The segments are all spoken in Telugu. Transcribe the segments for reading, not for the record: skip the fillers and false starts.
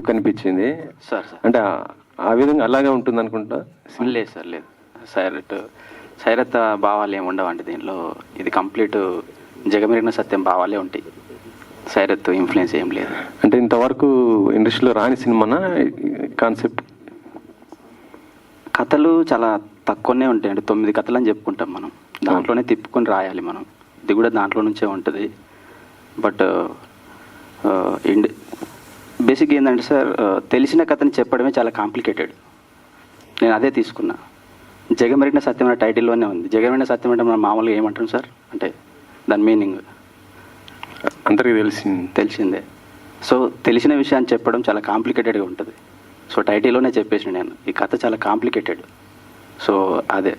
లుక్ అనిపించింది సార్. అంటే ఆ విధంగా అలాగే ఉంటుంది అనుకుంటా. లేదు సార్, లేదు. సైరత్ భావాలు ఏమి ఉండవండి దీనిలో. ఇది కంప్లీట్ జగమెరిగిన సత్యం భావాలే ఉంటాయి. సైరత్ ఇన్ఫ్లుయెన్స్ ఏం లేదు. అంటే ఇంతవరకు ఇండస్ట్రీలో రాని సినిమానా కాన్సెప్ట్? కథలు చాలా తక్కువనే ఉంటాయండి. 9 కథలు అని చెప్పుకుంటాం మనం. దాంట్లోనే తిప్పుకొని రాయాలి మనం. ఇది కూడా దాంట్లో నుంచే ఉంటుంది. బట్ బేసిక్ ఏంటంటే సార్, తెలిసిన కథని చెప్పడమే చాలా కాంప్లికేటెడ్. నేను అదే తీసుకున్నా. జగమెరిగిన సత్యం అనే టైటిల్లోనే ఉంది. జగమెరిగిన సత్యం అంటే మనం మామూలుగా ఏమంటాం సార్ అంటే దాని మీనింగ్ అందరికీ తెలిసిందే. సో తెలిసిన విషయాన్ని చెప్పడం చాలా కాంప్లికేటెడ్గా ఉంటుంది. సో టైటిల్లోనే చెప్పేసిన నేను, ఈ కథ చాలా కాంప్లికేటెడ్. సో అదే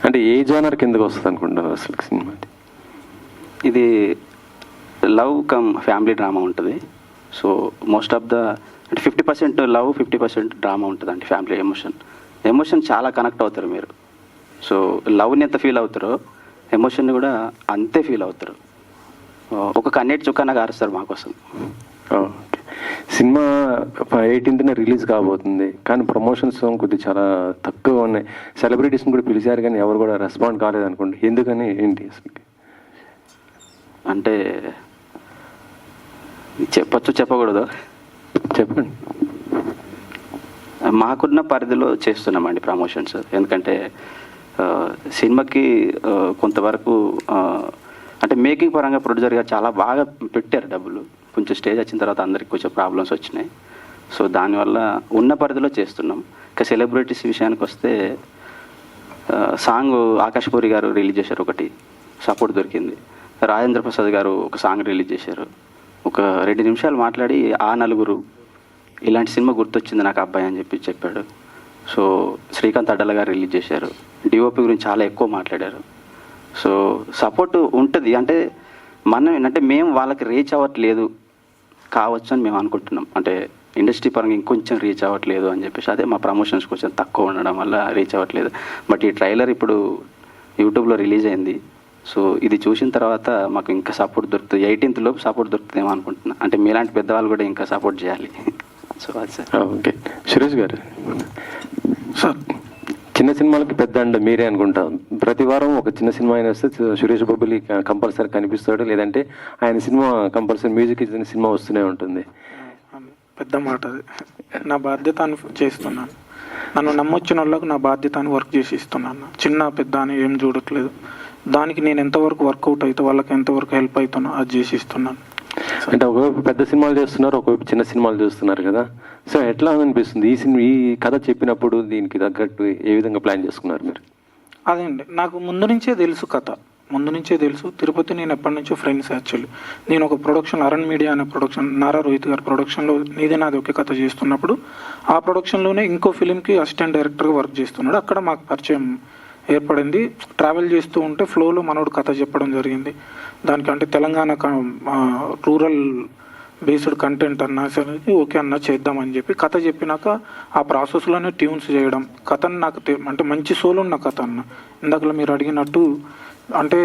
అంటే ఏ జోనర్ కిందకు వస్తుంది అనుకుంటారు అసలు సినిమా? ఇది లవ్ కమ్ ఫ్యామిలీ డ్రామా ఉంటుంది. సో మోస్ట్ ఆఫ్ ద అంటే 50% లవ్, 50% డ్రామా ఉంటుంది అండి. ఫ్యామిలీ ఎమోషన్ చాలా కనెక్ట్ అవుతారు మీరు. సో లవ్ని ఎంత ఫీల్ అవుతారో ఎమోషన్ని కూడా అంతే ఫీల్ అవుతారు. ఒక కన్నెట్ చుక్కన కారుస్తారు మాకోసం. సినిమా 18th రిలీజ్ కాబోతుంది, కానీ ప్రమోషన్స్ కొద్దిగా చాలా తక్కువ ఉన్నాయి. సెలబ్రిటీస్ని కూడా పిలిచారు కానీ ఎవరు కూడా రెస్పాండ్ కాలేదు అనుకోండి. ఎందుకని ఏంటి అసలు? అంటే చెప్పచ్చు, చెప్పకూడదు? చెప్పండి. మాకున్న పరిధిలో చేస్తున్నామండి ప్రమోషన్స్. ఎందుకంటే సినిమాకి కొంతవరకు అంటే మేకింగ్ పరంగా ప్రొడ్యూసర్ గారు చాలా బాగా పెట్టారు డబ్బులు. కొంచెం స్టేజ్ వచ్చిన తర్వాత అందరికి కొంచెం ప్రాబ్లమ్స్ వచ్చినాయి. సో దానివల్ల ఉన్న పరిధిలో చేస్తున్నాం. ఇంకా సెలబ్రిటీస్ విషయానికి వస్తే సాంగ్ ఆకాష్ పూరి గారు రిలీజ్ చేశారు, ఒకటి సపోర్ట్ దొరికింది. రాజేంద్ర ప్రసాద్ గారు ఒక సాంగ్ రిలీజ్ చేశారు. ఒక 2 నిమిషాలు మాట్లాడి ఆ నలుగురు ఇలాంటి సినిమా గుర్తొచ్చింది నాకు అబ్బాయి అని చెప్పాడు. సో శ్రీకాంత్ అడ్డల గారు రిలీజ్ చేశారు. డిఓపి గురించి చాలా ఎక్కువ మాట్లాడారు. సో సపోర్ట్ ఉంటుంది. అంటే మనం ఏంటంటే మేము వాళ్ళకి రీచ్ అవ్వట్లేదు కావచ్చు అని మేము అనుకుంటున్నాం. అంటే ఇండస్ట్రీ పరంగా ఇంకొంచెం రీచ్ అవ్వట్లేదు అని చెప్పేసి, అదే మా ప్రమోషన్స్ కొంచెం తక్కువ ఉండడం వల్ల రీచ్ అవ్వట్లేదు. బట్ ఈ ట్రైలర్ ఇప్పుడు యూట్యూబ్లో రిలీజ్ అయింది. సో ఇది చూసిన తర్వాత మాకు ఇంకా సపోర్ట్ దొరుకుతుంది. 18th లోపు సపోర్ట్ దొరుకుతుందేమో అనుకుంటున్నా. అంటే మీలాంటి పెద్దవాళ్ళు కూడా ఇంకా సపోర్ట్ చేయాలి. సో అది సార్. ఓకే, సురేష్ గారు సార్, చిన్న సినిమాలకి పెద్ద అండ మీరే అనుకుంటాం. ప్రతి వారం ఒక చిన్న సినిమా అయినా వస్తే సురేష్ బొబ్బిలి కంపల్సరీ కనిపిస్తాడు, లేదంటే ఆయన సినిమా కంపల్సరీ మ్యూజిక్ ఇచ్చిన సినిమా వస్తూనే ఉంటుంది. పెద్ద మాట అది. నా బాధ్యత అని చేస్తున్నాను. నన్ను నమ్మొచ్చిన వాళ్ళకు నా బాధ్యత అని వర్క్ చేసి ఇస్తున్నాను. చిన్న పెద్ద అని ఏం చూడట్లేదు. దానికి నేను ఎంతవరకు వర్కౌట్ అయితే వాళ్ళకి ఎంతవరకు హెల్ప్ అవుతున్నా అది చేసి ఇస్తున్నాను. అంటే ఒకవైపు పెద్ద సినిమాలు చేస్తున్నారు, ఒకవైపు చిన్న సినిమాలు చేస్తున్నారు కదా. సో ఎట్లా అనిపిస్తుంది ఈ కథ చెప్పినప్పుడు? దీనికి తగ్గట్టు ఏ విధంగా ప్లాన్ చేసుకున్నారు మీరు? అదే అండి, నాకు ముందు నుంచే తెలుసు కథ. ముందు నుంచే తెలుసు. తిరుపతి నేను ఎప్పటి నుంచో ఫ్రెండ్స్. యాక్చువల్లీ నేను ఒక ప్రొడక్షన్, అరణ్ మీడియా అనే ప్రొడక్షన్, నారా రోహిత్ గారి ప్రొడక్షన్లో నీదే నాది ఒకే కథ చేస్తున్నప్పుడు ఆ ప్రొడక్షన్లోనే ఇంకో ఫిలింకి అసిస్టెంట్ డైరెక్టర్గా వర్క్ చేస్తున్నాడు. అక్కడ మాకు పరిచయం ఏర్పడింది. ట్రావెల్ చేస్తూ ఉంటే ఫ్లోలో మనోడు కథ చెప్పడం జరిగింది. దానికి అంటే తెలంగాణ రూరల్ బేస్డ్ కంటెంట్ అన్నా సరే ఓకే అన్నా చేద్దామని చెప్పి కథ చెప్పినాక ఆ ప్రాసెస్లోనే ట్యూన్స్ చేయడం, కథను నాకు అంటే మంచి సోల్ ఉన్న కథ అన్న. ఇందాక మీరు అడిగినట్టు అంటే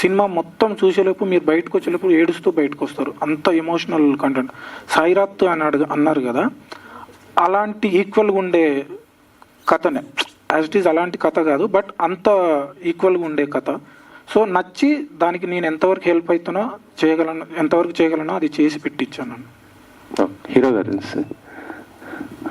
సినిమా మొత్తం చూసేలోపు మీరు బయటకు వచ్చేలోపు ఏడుస్తూ బయటకు వస్తారు. అంత ఎమోషనల్ కంటెంట్. సాయిరాత్ అని అన్నారు కదా, అలాంటి ఈక్వల్గా ఉండే కథనే. యాజ్ ఇట్ ఈజ్ అలాంటి కథ కాదు, బట్ అంత ఈక్వల్గా ఉండే కథ. సో నచ్చి దానికి నేను ఎంతవరకు హెల్ప్ అవుతున్నా ఎంతవరకు చేయగలనో అది చేసి పెట్టించాను. హీరో గారు